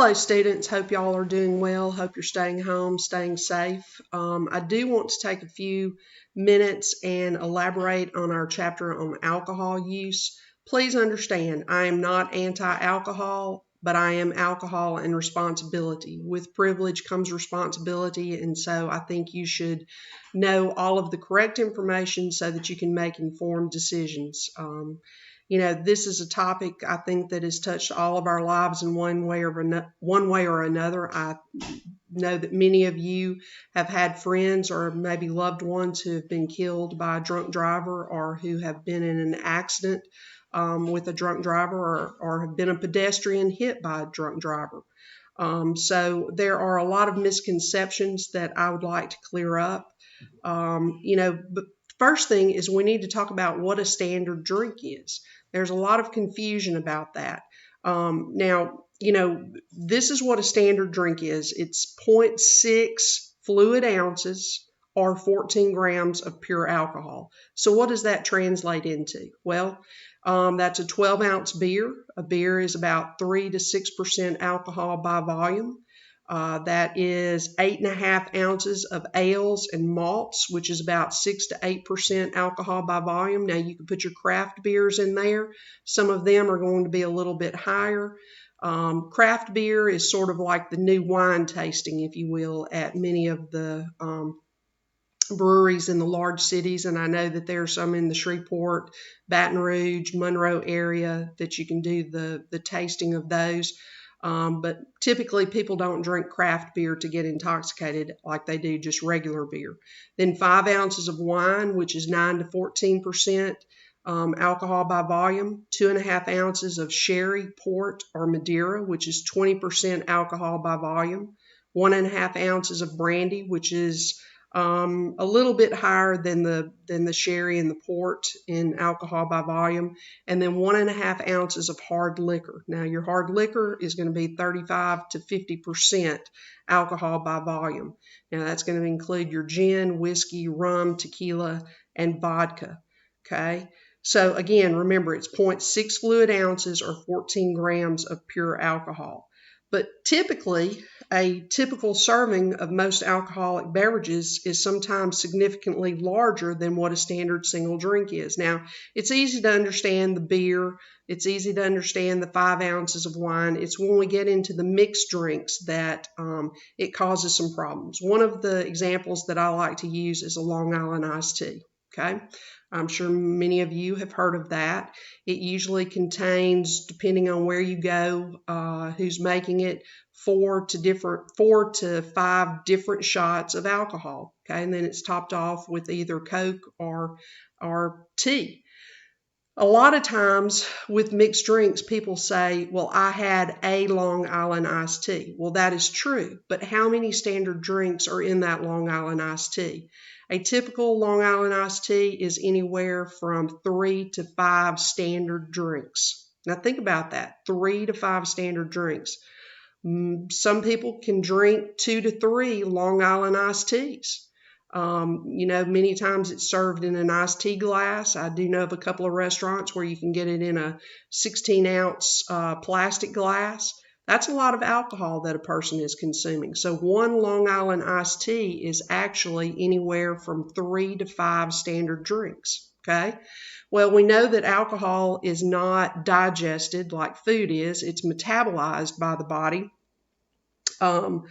Hello, students. Hope y'all are doing well. Hope you're staying home, staying safe. I do want to take a few minutes and elaborate on our chapter on alcohol use. Please understand, I am not anti-alcohol, but I am alcohol and responsibility. With privilege comes responsibility, and so I think you should know all of the correct information so that you can make informed decisions. This is a topic I think that has touched all of our lives in one way or another. I know that many of you have had friends or maybe loved ones who have been killed by a drunk driver or who have been in an accident with a drunk driver or have been a pedestrian hit by a drunk driver. So there are a lot of misconceptions that I would like to clear up. But first thing is we need to talk about what a standard drink is. There's a lot of confusion about that. This is what a standard drink is. It's 0.6 fluid ounces or 14 grams of pure alcohol. So what does that translate into? Well, that's a 12-ounce beer. A beer is about 3 to 6% alcohol by volume. That is 8.5 ounces of ales and malts, which is about 6 to 8% alcohol by volume. Now you can put your craft beers in there. Some of them are going to be a little bit higher. Craft beer is sort of like the new wine tasting, if you will, at many of the breweries in the large cities, and I know that there are some in the Shreveport, Baton Rouge, Monroe area that you can do the tasting of those. But typically people don't drink craft beer to get intoxicated like they do just regular beer. Then 5 ounces of wine, which is 9 to 14% alcohol by volume. 2.5 ounces of sherry, port, or Madeira, which is 20% alcohol by volume. 1.5 ounces of brandy, which is a little bit higher than the sherry and the port in alcohol by volume, and then 1.5 ounces of hard liquor. Now your hard liquor is going to be 35 to 50% alcohol by volume. Now that's going to include your gin, whiskey, rum, tequila, and vodka. Okay. So again, remember it's 0.6 fluid ounces or 14 grams of pure alcohol. But typically, a typical serving of most alcoholic beverages is sometimes significantly larger than what a standard single drink is. Now, it's easy to understand the beer. It's easy to understand the 5 ounces of wine. It's when we get into the mixed drinks that it causes some problems. One of the examples that I like to use is a Long Island iced tea. Okay. I'm sure many of you have heard of that. It usually contains, depending on where you go, who's making it, 4 to 5 different shots of alcohol. Okay, and then it's topped off with either Coke or tea. A lot of times with mixed drinks, people say, well, I had a Long Island iced tea. Well, that is true, but how many standard drinks are in that Long Island iced tea? A typical Long Island iced tea is anywhere from 3 to 5 standard drinks. Now think about that, 3 to 5 standard drinks. Some people can drink 2 to 3 Long Island iced teas. Many times it's served in an iced tea glass. I do know of a couple of restaurants where you can get it in a 16-ounce plastic glass. That's a lot of alcohol that a person is consuming. So one Long Island iced tea is actually anywhere from 3 to 5 standard drinks. Okay. Well, we know that alcohol is not digested like food is. It's metabolized by the body. And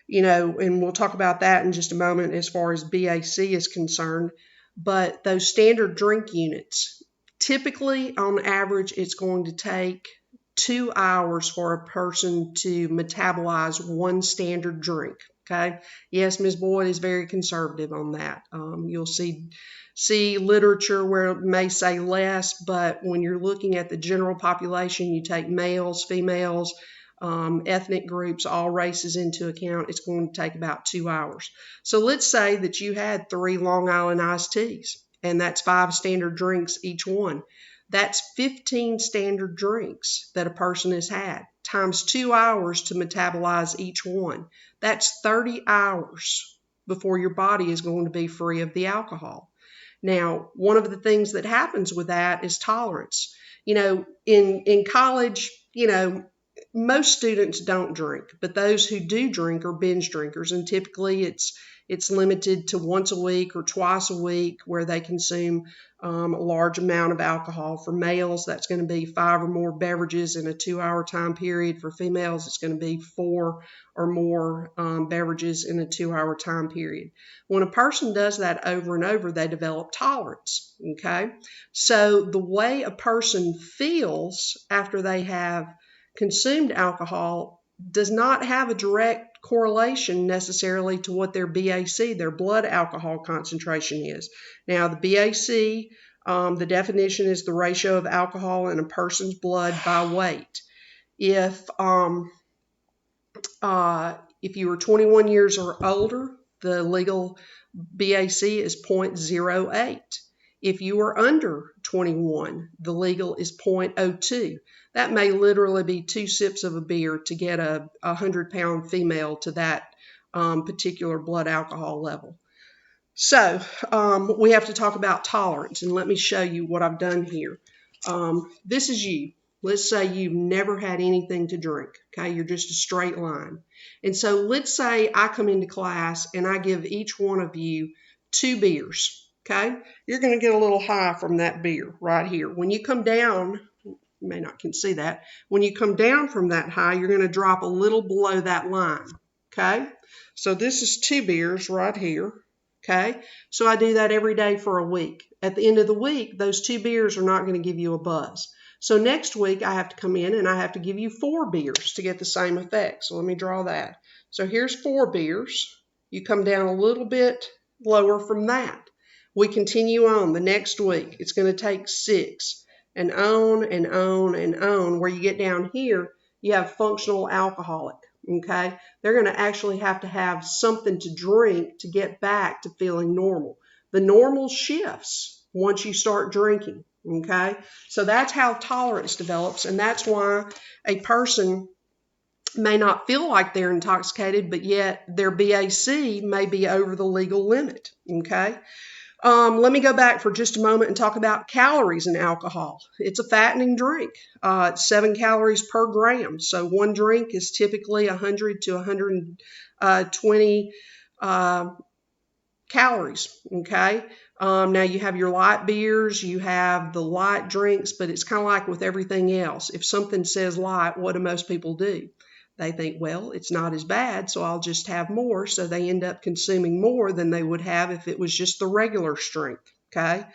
we'll talk about that in just a moment as far as BAC is concerned. But those standard drink units, typically on average, it's going to take 2 hours for a person to metabolize one standard drink. Okay. Yes, Ms. Boyd is very conservative on that. You'll see literature where it may say less, but when you're looking at the general population, you take males, females, ethnic groups, all races into account, it's going to take about 2 hours. So let's say that you had 3 Long Island iced teas, and that's 5 standard drinks each one. That's 15 standard drinks that a person has had, times 2 hours to metabolize each one. That's 30 hours before your body is going to be free of the alcohol. Now, one of the things that happens with that is tolerance. In college, most students don't drink, but those who do drink are binge drinkers, and typically it's limited to once a week or twice a week where they consume a large amount of alcohol. For males, that's going to be 5 or more beverages in a 2-hour time period. For females, it's going to be 4 or more beverages in a 2-hour time period. When a person does that over and over, they develop tolerance, okay? So the way a person feels after they have consumed alcohol does not have a direct correlation necessarily to what their BAC, their blood alcohol concentration is. Now, the BAC, the definition is the ratio of alcohol in a person's blood by weight. If you were 21 years or older, the legal BAC is 0.08. If you are under 21, the legal is 0.02. That may literally be 2 sips of a beer to get a 100-pound female to that particular blood alcohol level. So we have to talk about tolerance, and let me show you what I've done here. This is you. Let's say you've never had anything to drink, okay? You're just a straight line. And so let's say I come into class and I give each one of you 2 beers, okay? You're going to get a little high from that beer right here. When you come down, you may not can see that. When you come down from that high, you're going to drop a little below that line, okay? So this is 2 beers right here, okay? So I do that every day for a week. At the end of the week, those 2 beers are not going to give you a buzz. So next week, I have to come in and I have to give you 4 beers to get the same effect. So let me draw that. So here's 4 beers. You come down a little bit lower from that. We continue on the next week. It's going to take 6 and on and on and on. Where you get down here, you have functional alcoholic, okay? They're going to actually have to have something to drink to get back to feeling normal. The normal shifts once you start drinking. Okay, so that's how tolerance develops, and that's why a person may not feel like they're intoxicated, but yet their BAC may be over the legal limit. Okay, let me go back for just a moment and talk about calories in alcohol. It's a fattening drink. It's 7 calories per gram, so one drink is typically 100 to 120 calories. Okay. Now you have your light beers, you have the light drinks, but it's kind of like with everything else. If something says light, what do most people do? They think, well, it's not as bad, so I'll just have more. So they end up consuming more than they would have if it was just the regular strength. Okay.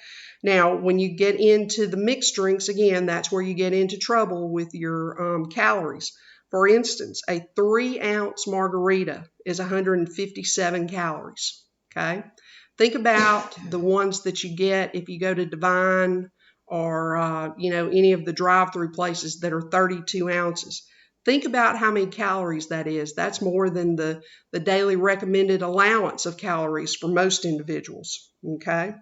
Now, when you get into the mixed drinks, again, that's where you get into trouble with your calories. For instance, a 3-ounce margarita is 157 calories. Okay. Think about the ones that you get if you go to Divine or, any of the drive-through places that are 32 ounces. Think about how many calories that is. That's more than the daily recommended allowance of calories for most individuals, okay?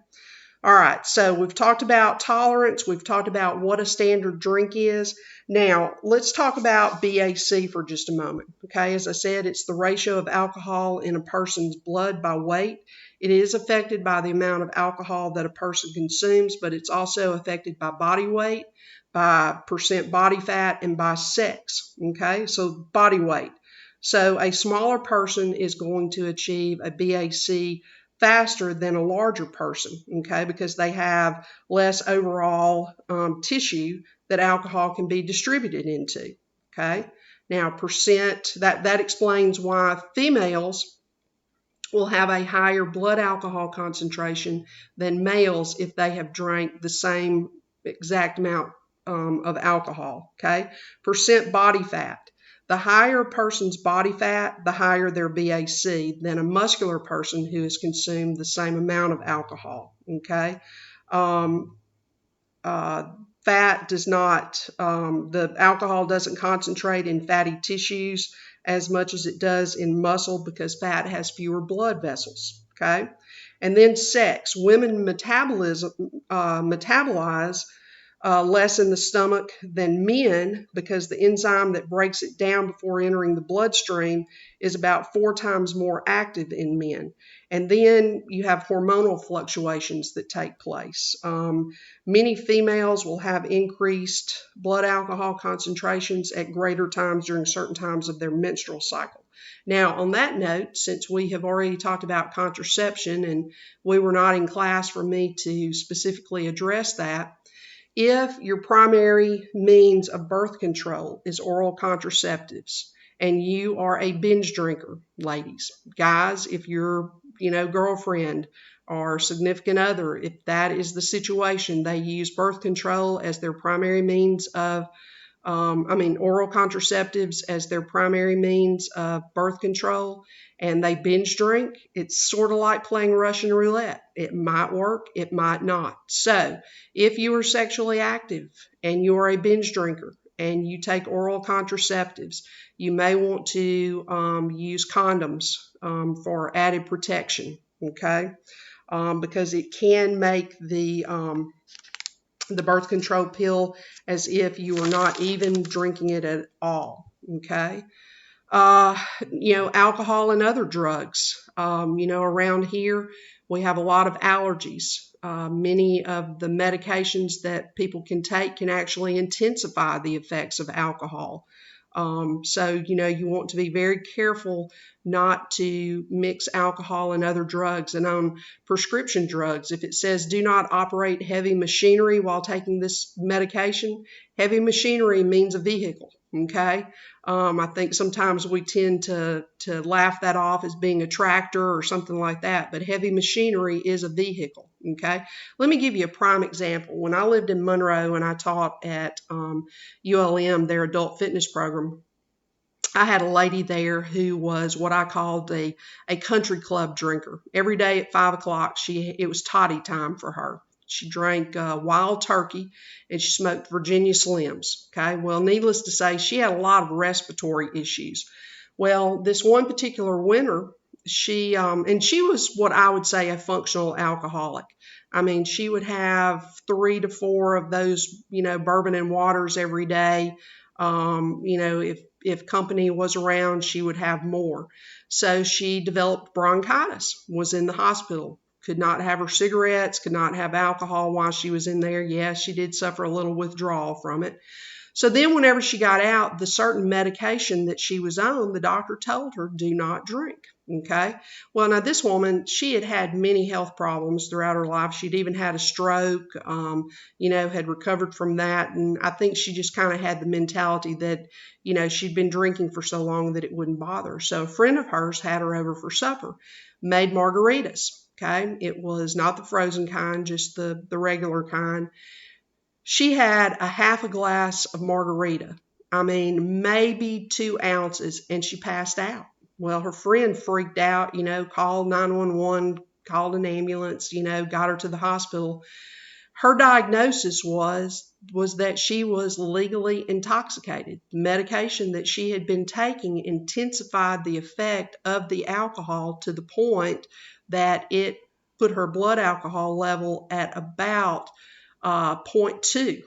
All right, so we've talked about tolerance. We've talked about what a standard drink is. Now, let's talk about BAC for just a moment, okay? As I said, it's the ratio of alcohol in a person's blood by weight. It is affected by the amount of alcohol that a person consumes, but it's also affected by body weight, by percent body fat, and by sex, okay? So body weight. So a smaller person is going to achieve a BAC faster than a larger person, okay, because they have less overall tissue that alcohol can be distributed into, okay? Now, percent, that explains why females will have a higher blood alcohol concentration than males if they have drank the same exact amount of alcohol, okay? Percent body fat. The higher a person's body fat, the higher their BAC than a muscular person who has consumed the same amount of alcohol, okay? Fat does not, the alcohol doesn't concentrate in fatty tissues as much as it does in muscle because fat has fewer blood vessels, okay? And then sex. Women metabolize less in the stomach than men because the enzyme that breaks it down before entering the bloodstream is about 4 times more active in men. And then you have hormonal fluctuations that take place. Many females will have increased blood alcohol concentrations at greater times during certain times of their menstrual cycle. Now, on that note, since we have already talked about contraception and we were not in class for me to specifically address that, if your primary means of birth control is oral contraceptives and you are a binge drinker, ladies, guys, if your girlfriend or significant other, if that is the situation, they use birth control as their primary means of oral contraceptives as their primary means of birth control, and they binge drink, it's sort of like playing Russian roulette. It might work, it might not. So if you are sexually active and you are a binge drinker and you take oral contraceptives, you may want to use condoms for added protection, okay? Because it can make the birth control pill as if you were not even drinking it at all, okay? Alcohol and other drugs. Around here, we have a lot of allergies. Many of the medications that people can take can actually intensify the effects of alcohol. So you want to be very careful not to mix alcohol and other drugs. And on prescription drugs, if it says do not operate heavy machinery while taking this medication, heavy machinery means a vehicle, okay? I think sometimes we tend to laugh that off as being a tractor or something like that, but heavy machinery is a vehicle, okay? Let me give you a prime example. When I lived in Monroe and I taught at ULM, their adult fitness program, I had a lady there who was what I called a country club drinker. Every day at 5 o'clock, it was toddy time for her. She drank Wild Turkey and she smoked Virginia Slims. Okay, well, needless to say, she had a lot of respiratory issues. Well, this one particular winter, she was what I would say a functional alcoholic. I mean, she would have 3 to 4 of those, bourbon and waters every day. If company was around, she would have more. So she developed bronchitis, was in the hospital, could not have her cigarettes, could not have alcohol while she was in there. Yes, she did suffer a little withdrawal from it. So then whenever she got out, the certain medication that she was on, the doctor told her, do not drink. Okay. Well, now this woman, she had had many health problems throughout her life. She'd even had a stroke, had recovered from that. And I think she just kind of had the mentality that, she'd been drinking for so long that it wouldn't bother her. So a friend of hers had her over for supper, made margaritas. Okay. It was not the frozen kind, just the regular kind. She had a half a glass of margarita. I mean, maybe 2 ounces, and she passed out. Well, her friend freaked out, called 911, called an ambulance, got her to the hospital. Her diagnosis was that she was legally intoxicated. The medication that she had been taking intensified the effect of the alcohol to the point that it put her blood alcohol level at about 0.2.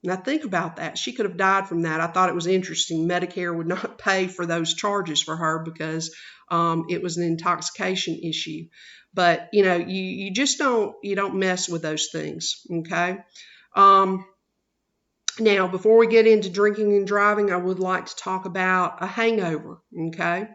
Now think about that. She could have died from that. I thought it was interesting. Medicare would not pay for those charges for her because it was an intoxication issue. But you just don't mess with those things. Okay. Now, before we get into drinking and driving, I would like to talk about a hangover. Okay.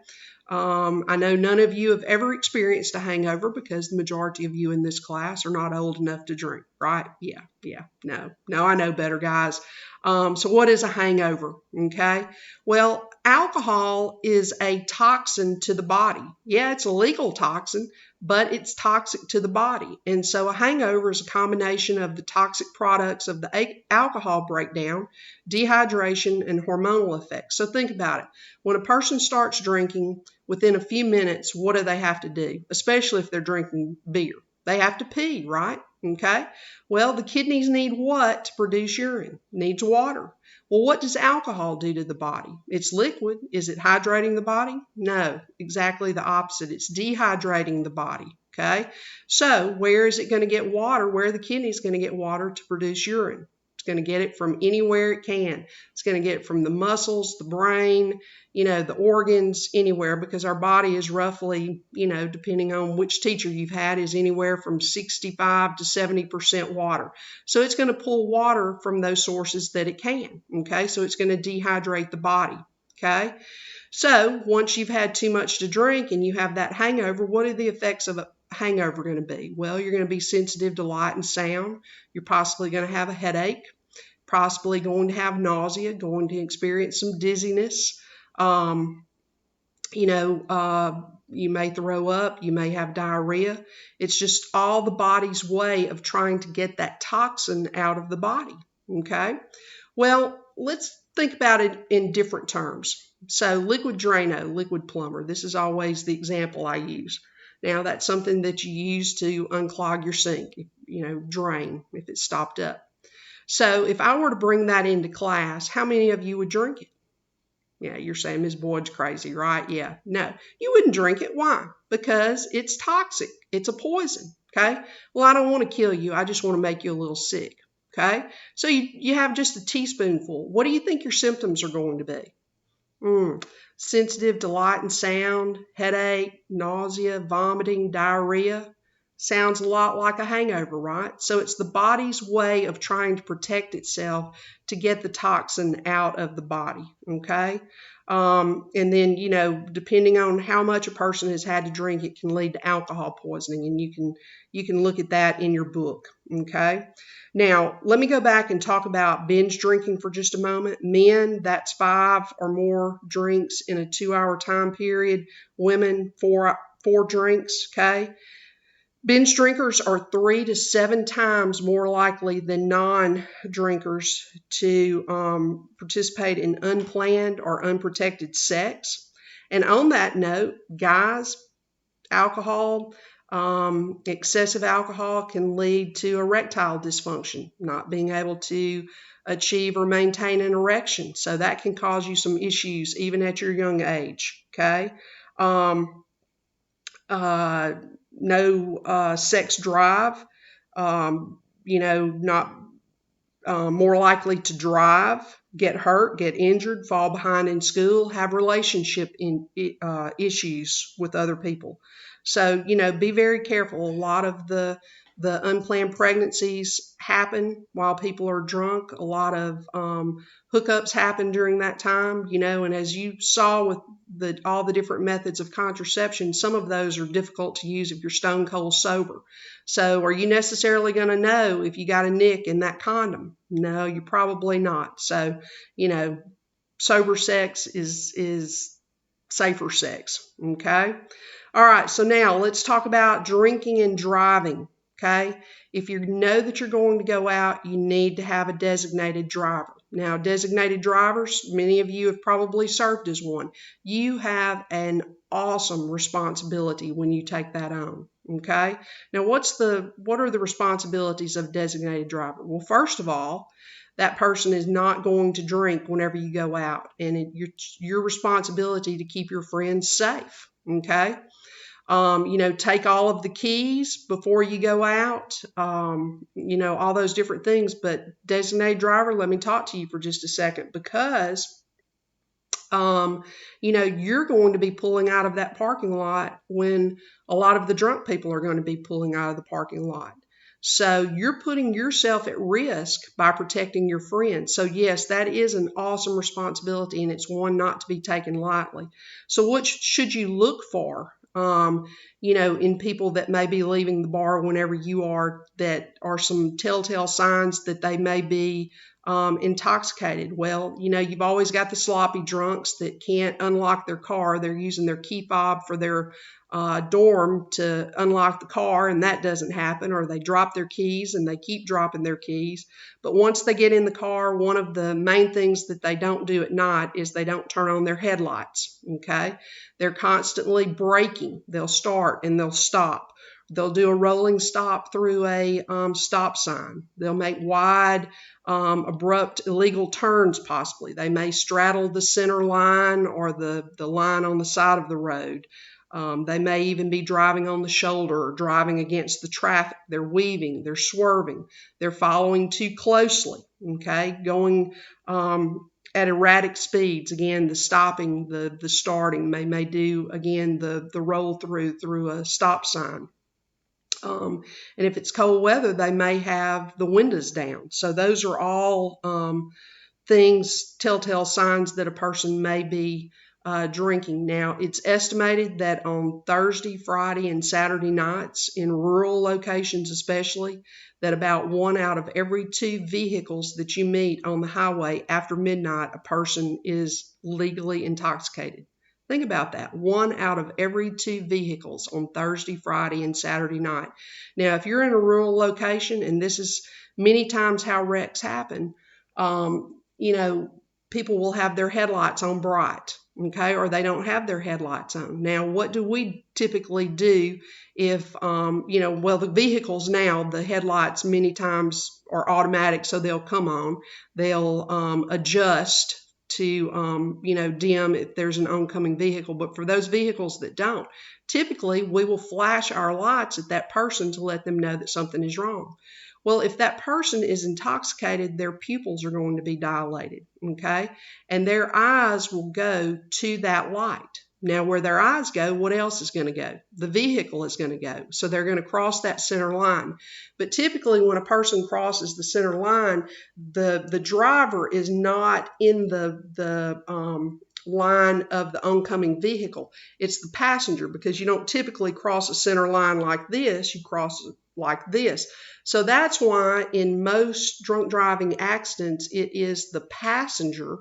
I know none of you have ever experienced a hangover because the majority of you in this class are not old enough to drink, right? Yeah, no, I know better, guys. So what is a hangover? Okay, well, alcohol is a toxin to the body. Yeah, it's a legal toxin, but it's toxic to the body. And so a hangover is a combination of the toxic products of the alcohol breakdown, dehydration, and hormonal effects. So think about it. When a person starts drinking, within a few minutes, what do they have to do? Especially if they're drinking beer. They have to pee, right? Okay. Well, the kidneys need what to produce urine? Needs water. Well, what does alcohol do to the body? It's liquid. Is it hydrating the body? No, exactly the opposite. It's dehydrating the body. Okay. So where is it going to get water? Where are the kidneys going to get water to produce urine? It's going to get it from anywhere it can. It's going to get it from the muscles, the brain, the organs, anywhere, because our body is roughly, depending on which teacher you've had, is anywhere from 65 to 70% water. So it's going to pull water from those sources that it can, okay? So it's going to dehydrate the body, okay? So once you've had too much to drink and you have that hangover, what are the effects of a hangover going to be? Well, you're going to be sensitive to light and sound. You're possibly going to have a headache, possibly going to have nausea, going to experience some dizziness. You may throw up, you may have diarrhea. It's just all the body's way of trying to get that toxin out of the body, okay? Well, let's think about it in different terms. So liquid Drano, liquid plumber, this is always the example I use. Now, that's something that you use to unclog your sink, drain if it's stopped up. So if I were to bring that into class, how many of you would drink it? Yeah, you're saying Ms. Boyd's crazy, right? Yeah, no, you wouldn't drink it. Why? Because it's toxic. It's a poison, okay? Well, I don't want to kill you. I just want to make you a little sick, okay? So you have just a teaspoonful. What do you think your symptoms are going to be? Sensitive to light and sound, headache, nausea, vomiting, diarrhea. Sounds a lot like a hangover, right? So it's the body's way of trying to protect itself to get the toxin out of the body, okay? And then, depending on how much a person has had to drink, it can lead to alcohol poisoning, and you can look at that in your book, okay? Now, let me go back and talk about binge drinking for just a moment. Men, that's 5 or more drinks in a 2-hour time period. Women, 4 drinks, okay? Binge drinkers are 3 to 7 times more likely than non-drinkers to participate in unplanned or unprotected sex. And on that note, guys, alcohol, excessive alcohol can lead to erectile dysfunction, not being able to achieve or maintain an erection. So that can cause you some issues even at your young age, okay? No sex drive, not more likely to drive, get hurt, get injured, fall behind in school, have relationship issues with other people. So, be very careful. A lot of the unplanned pregnancies happen while people are drunk. A lot of hookups happen during that time, and as you saw with all the different methods of contraception, some of those are difficult to use if you're stone cold sober. So are you necessarily going to know if you got a nick in that condom? No, you're probably not. So, sober sex is safer sex, okay? All right, so now let's talk about drinking and driving, okay? If you know that you're going to go out, you need to have a designated driver. Now, designated drivers, many of you have probably served as one. You have an awesome responsibility when you take that on, okay? Now, what are the responsibilities of a designated driver? Well, first of all, that person is not going to drink whenever you go out, and it's your responsibility to keep your friends safe, okay? Take all of the keys before you go out, all those different things. But designated driver, let me talk to you for just a second, because, you're going to be pulling out of that parking lot when a lot of the drunk people are going to be pulling out of the parking lot. So you're putting yourself at risk by protecting your friends. So yes, that is an awesome responsibility, and it's one not to be taken lightly. So what should you look for? In people that may be leaving the bar whenever you are, that are some telltale signs that they may be intoxicated. Well, you've always got the sloppy drunks that can't unlock their car. They're using their key fob for their dorm to unlock the car, and that doesn't happen, or they drop their keys and they keep dropping their keys. But once they get in the car, one of the main things that they don't do at night is they don't turn on their headlights, okay? They're constantly braking. They'll start and they'll stop. They'll do a rolling stop through a stop sign. They'll make wide, abrupt, illegal turns possibly. They may straddle the center line or the line on the side of the road. They may even be driving on the shoulder or driving against the traffic. They're weaving, they're swerving, they're following too closely, okay, going at erratic speeds. Again, the stopping, the starting, may do, again, the roll through a stop sign. And if it's cold weather, they may have the windows down. So those are all things, telltale signs that a person may be drinking. Now, it's estimated that on Thursday, Friday, and Saturday nights, in rural locations especially, that about 1 out of every 2 vehicles that you meet on the highway after midnight, a person is legally intoxicated. Think about that. 1 out of every 2 vehicles on Thursday, Friday, and Saturday night. Now, if you're in a rural location, and this is many times how wrecks happen, people will have their headlights on bright, okay, or they don't have their headlights on. Now, what do we typically do if, the vehicles now, the headlights many times are automatic, so they'll come on. They'll adjust to, dim if there's an oncoming vehicle. But for those vehicles that don't, typically we will flash our lights at that person to let them know that something is wrong. Well, if that person is intoxicated, their pupils are going to be dilated, okay? And their eyes will go to that light. Now, where their eyes go, what else is going to go? The vehicle is going to go. So they're going to cross that center line. But typically when a person crosses the center line, the driver is not in the line of the oncoming vehicle. It's the passenger, because you don't typically cross a center line like this. You cross it like this. So that's why in most drunk driving accidents, it is the passenger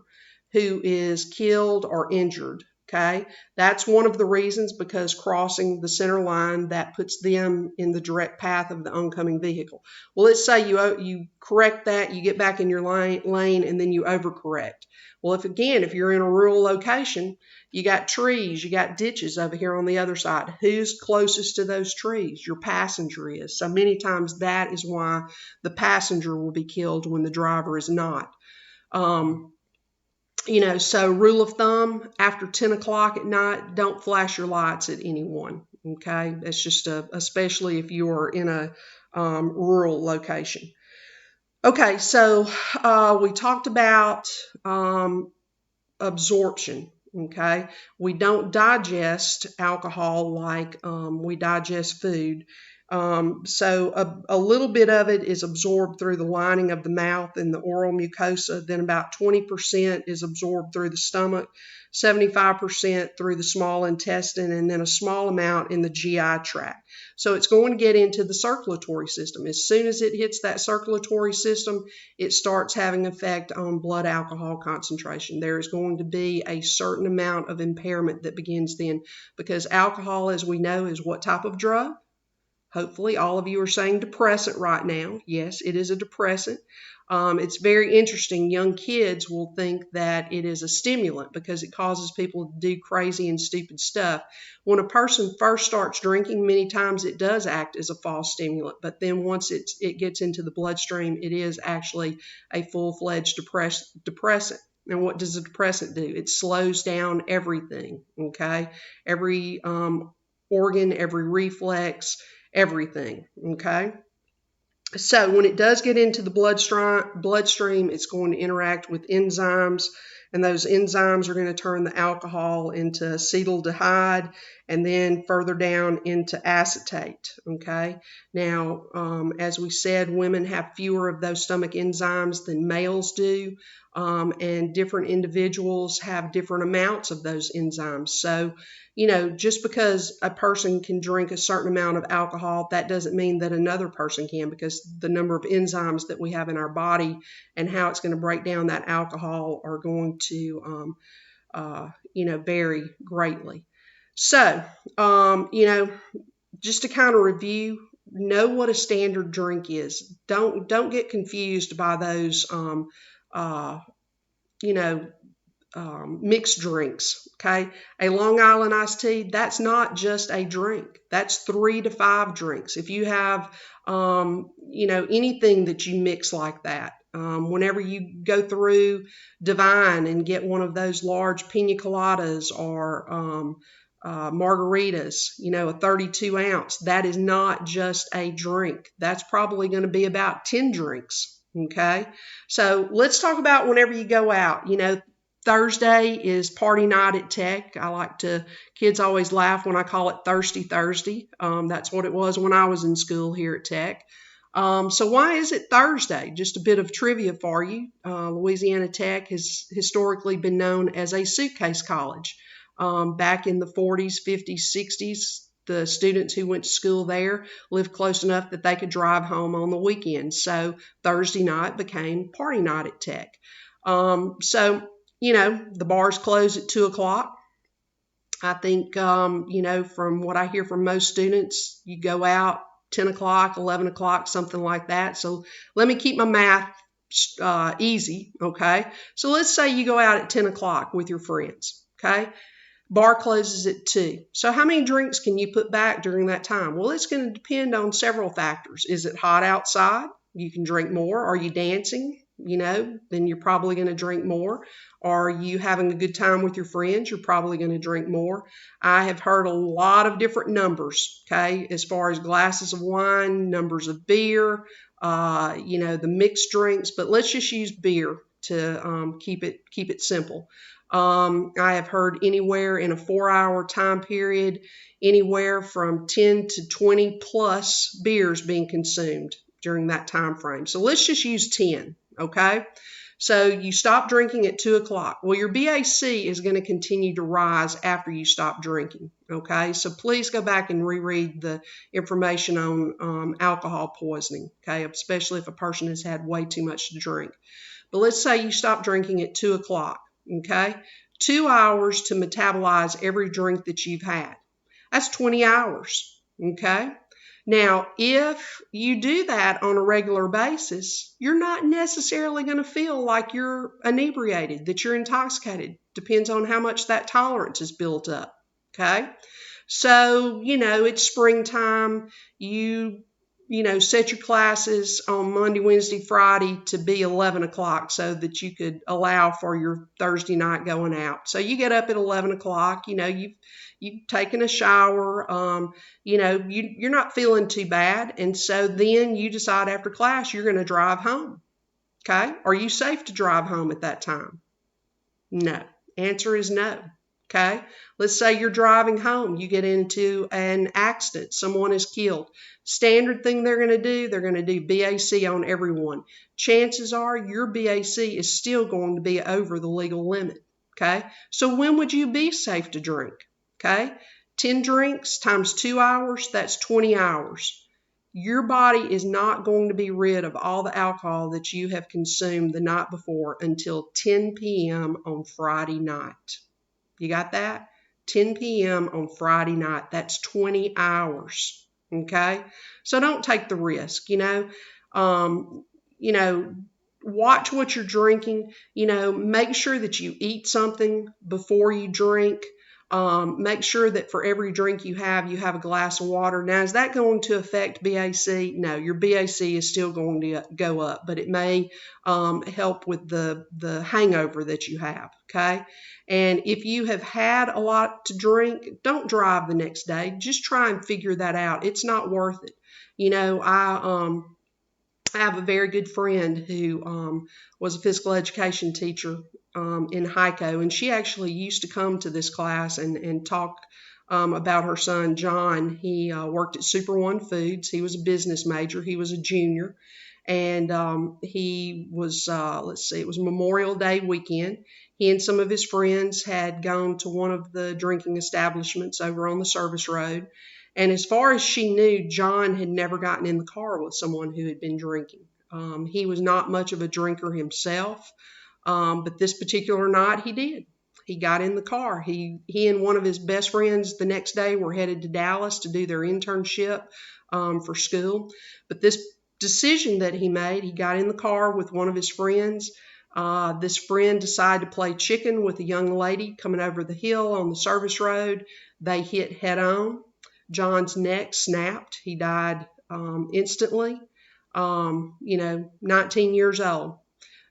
who is killed or injured. Okay, that's one of the reasons, because crossing the center line, that puts them in the direct path of the oncoming vehicle. Well, let's say you correct that, you get back in your lane, and then you overcorrect. Well, if you're in a rural location, you got trees, you got ditches over here on the other side. Who's closest to those trees? Your passenger is. So many times that is why the passenger will be killed when the driver is not. So rule of thumb, after 10 o'clock at night, don't flash your lights at anyone, okay? That's just especially if you're in a rural location. Okay, so we talked about absorption, okay? We don't digest alcohol like we digest food. So a little bit of it is absorbed through the lining of the mouth and the oral mucosa. Then about 20% is absorbed through the stomach, 75% through the small intestine, and then a small amount in the GI tract. So it's going to get into the circulatory system. As soon as it hits that circulatory system, it starts having effect on blood alcohol concentration. There is going to be a certain amount of impairment that begins then, because alcohol, as we know, is what type of drug? Hopefully all of you are saying depressant right now. Yes, it is a depressant. It's very interesting. Young kids will think that it is a stimulant because it causes people to do crazy and stupid stuff. When a person first starts drinking, many times it does act as a false stimulant, but then once it gets into the bloodstream, it is actually a full-fledged depressant. And what does a depressant do? It slows down everything, okay? Every organ, every reflex, everything, okay? So when it does get into the bloodstream, it's going to interact with enzymes, and those enzymes are going to turn the alcohol into acetaldehyde, and then further down into acetate, okay? Now, as we said, women have fewer of those stomach enzymes than males do, and different individuals have different amounts of those enzymes. So, just because a person can drink a certain amount of alcohol, that doesn't mean that another person can, because the number of enzymes that we have in our body and how it's going to break down that alcohol are going to, vary greatly. So, just to kind of review, know what a standard drink is. Don't get confused by those, mixed drinks, okay? A Long Island iced tea, that's not just a drink. That's 3 to 5 drinks. If you have, anything that you mix like that, whenever you go through Divine and get one of those large pina coladas or margaritas, a 32 ounce. That is not just a drink. That's probably going to be about 10 drinks. Okay. So let's talk about whenever you go out. Thursday is party night at Tech. Kids always laugh when I call it Thirsty Thursday. That's what it was when I was in school here at Tech. So why is it Thursday? Just a bit of trivia for you. Louisiana Tech has historically been known as a suitcase college. Back in the 40s, 50s, 60s, the students who went to school there lived close enough that they could drive home on the weekends. So Thursday night became party night at Tech. The bars close at 2 o'clock. I think, from what I hear from most students, you go out 10 o'clock, 11 o'clock, something like that. So let me keep my math easy, okay? So let's say you go out at 10 o'clock with your friends, okay? Bar closes at 2. So how many drinks can you put back during that time? Well, it's going to depend on several factors. Is it hot outside? You can drink more. Are you dancing? Then you're probably going to drink more. Are you having a good time with your friends? You're probably going to drink more. I have heard a lot of different numbers, okay, as far as glasses of wine, numbers of beer, the mixed drinks, but let's just use beer to keep it simple. I have heard anywhere in a 4-hour time period, anywhere from 10 to 20 plus beers being consumed during that time frame. So let's just use 10, okay? So you stop drinking at 2 o'clock. Well, your BAC is going to continue to rise after you stop drinking, okay? So please go back and reread the information on alcohol poisoning, okay, especially if a person has had way too much to drink. But let's say you stop drinking at 2 o'clock. Okay, 2 hours to metabolize every drink that you've had. That's 20 hours. Okay. Now, if you do that on a regular basis, you're not necessarily going to feel like you're inebriated, that you're intoxicated. Depends on how much that tolerance is built up. Okay. So, it's springtime. You set your classes on Monday, Wednesday, Friday to be 11 o'clock so that you could allow for your Thursday night going out. So you get up at 11 o'clock, you've taken a shower, you're not feeling too bad. And so then you decide after class you're going to drive home. Okay. Are you safe to drive home at that time? No. Answer is no. Okay. Let's say you're driving home. You get into an accident. Someone is killed. Standard thing they're going to do BAC on everyone. Chances are your BAC is still going to be over the legal limit. Okay. So when would you be safe to drink? Okay. 10 drinks times 2 hours, that's 20 hours. Your body is not going to be rid of all the alcohol that you have consumed the night before until 10 p.m. on Friday night. You got that? 10 p.m. on Friday night. That's 20 hours. Okay? So don't take the risk, watch what you're drinking, make sure that you eat something before you drink. Make sure that for every drink you have a glass of water. Now, is that going to affect BAC? No, your BAC is still going to go up, but it may help with the hangover that you have, okay? And if you have had a lot to drink, don't drive the next day. Just try and figure that out. It's not worth it. I have a very good friend who was a physical education teacher in HICO, and she actually used to come to this class and talk about her son, John. He worked at Super One Foods. He was a business major. He was a junior, and he was, it was Memorial Day weekend. He and some of his friends had gone to one of the drinking establishments over on the service road. And as far as she knew, John had never gotten in the car with someone who had been drinking. He was not much of a drinker himself, but this particular night he did. He got in the car. He and one of his best friends the next day were headed to Dallas to do their internship for school. But this decision that he made, he got in the car with one of his friends. This friend decided to play chicken with a young lady coming over the hill on the service road. They hit head on. John's neck snapped. He died instantly, 19 years old.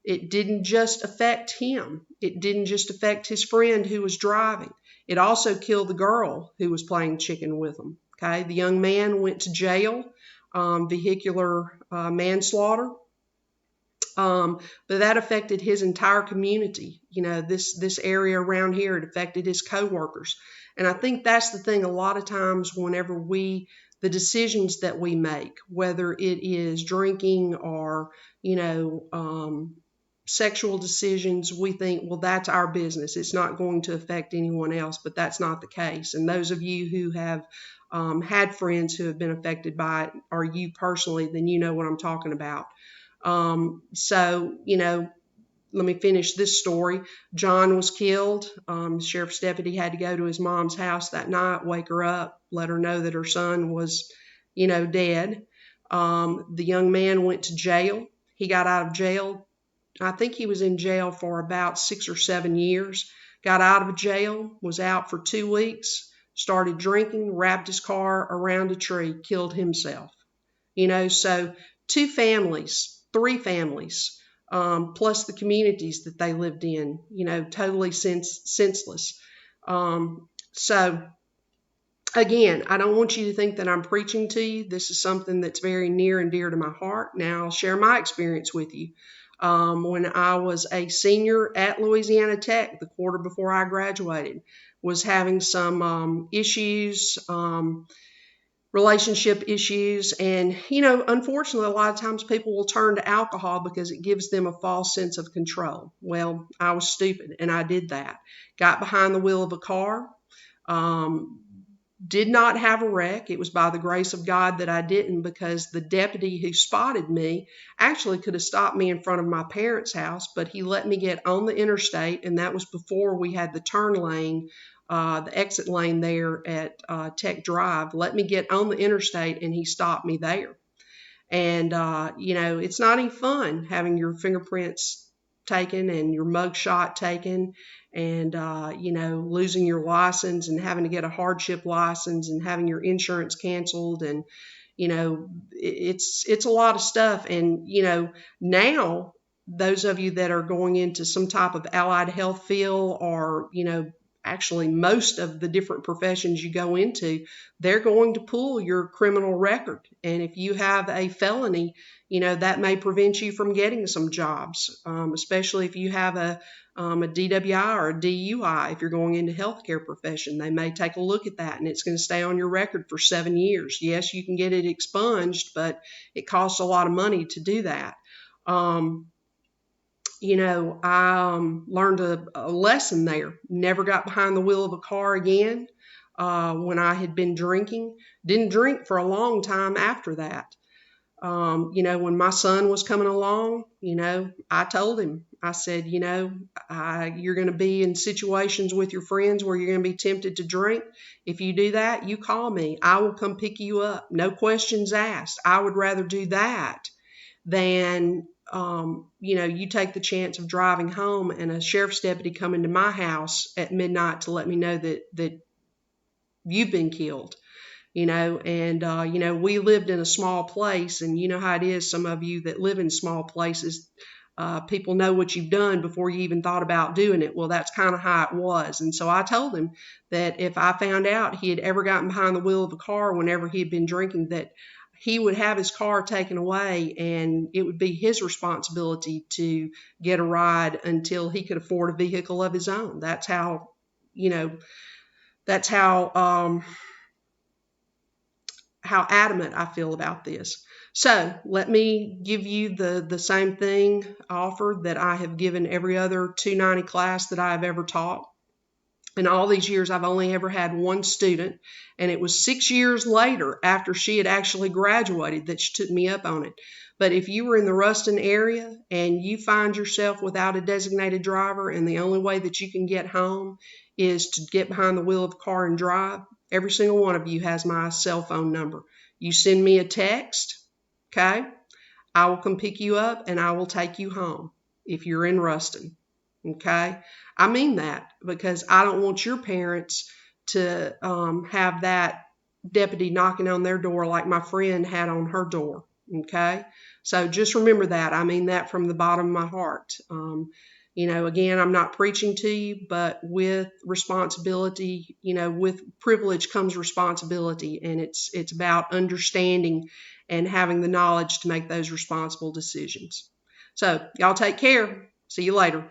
It didn't just affect him. It didn't just affect his friend who was driving. It also killed the girl who was playing chicken with them. Okay, the young man went to jail, vehicular manslaughter. But that affected his entire community. You know, this area around here, it affected his coworkers. And I think that's the thing. A lot of times, whenever the decisions that we make, whether it is drinking or, sexual decisions, we think, well, that's our business. It's not going to affect anyone else, but that's not the case. And those of you who have had friends who have been affected by it, or you personally, then you know what I'm talking about. Let me finish this story. John was killed. Sheriff's deputy had to go to his mom's house that night, wake her up, let her know that her son was, dead. The young man went to jail. He got out of jail. I think he was in jail for about 6 or 7 years. Got out of jail, was out for 2 weeks, started drinking, wrapped his car around a tree, killed himself. So 2 families, 3 families, plus the communities that they lived in, totally senseless. So again, I don't want you to think that I'm preaching to you. This is something that's very near and dear to my heart. Now I'll share my experience with you. When I was a senior at Louisiana Tech, the quarter before I graduated, was having some issues, relationship issues. And, unfortunately, a lot of times people will turn to alcohol because it gives them a false sense of control. Well, I was stupid and I did that. Got behind the wheel of a car. Did not have a wreck. It was by the grace of God that I didn't, because the deputy who spotted me actually could have stopped me in front of my parents' house, but he let me get on the interstate, and that was before we had the turn lane, the exit lane there at Tech Drive. Let me get on the interstate, and he stopped me there. And, it's not any fun having your fingerprints taken and your mug shot taken, and losing your license and having to get a hardship license and having your insurance canceled, and it's a lot of stuff. And now those of you that are going into some type of allied health field, or actually most of the different professions you go into, they're going to pull your criminal record. And if you have a felony, that may prevent you from getting some jobs, especially if you have a DWI or a DUI. If you're going into healthcare profession, they may take a look at that, and it's going to stay on your record for 7 years. Yes, you can get it expunged, but it costs a lot of money to do that. I learned a lesson there. Never got behind the wheel of a car again when I had been drinking. Didn't drink for a long time after that. When my son was coming along, I told him, I said, you're going to be in situations with your friends where you're going to be tempted to drink. If you do that, you call me. I will come pick you up. No questions asked. I would rather do that than, you take the chance of driving home and a sheriff's deputy come into my house at midnight to let me know that you've been killed. We lived in a small place, and you know how it is. Some of you that live in small places, people know what you've done before you even thought about doing it. Well, that's kind of how it was. And so I told him that if I found out he had ever gotten behind the wheel of a car whenever he had been drinking, that he would have his car taken away, and it would be his responsibility to get a ride until he could afford a vehicle of his own. That's how adamant I feel about this. So let me give you the same thing offer that I have given every other 290 class that I have ever taught. In all these years, I've only ever had one student, and it was 6 years later, after she had actually graduated, that she took me up on it. But if you were in the Ruston area and you find yourself without a designated driver, and the only way that you can get home is to get behind the wheel of a car and drive, every single one of you has my cell phone number. You send me a text, okay? I will come pick you up and I will take you home if you're in Ruston, okay? I mean that, because I don't want your parents to have that deputy knocking on their door like my friend had on her door, okay? So just remember that. I mean that from the bottom of my heart. Again, I'm not preaching to you, but with responsibility, with privilege comes responsibility, and it's about understanding and having the knowledge to make those responsible decisions. So y'all take care. See you later.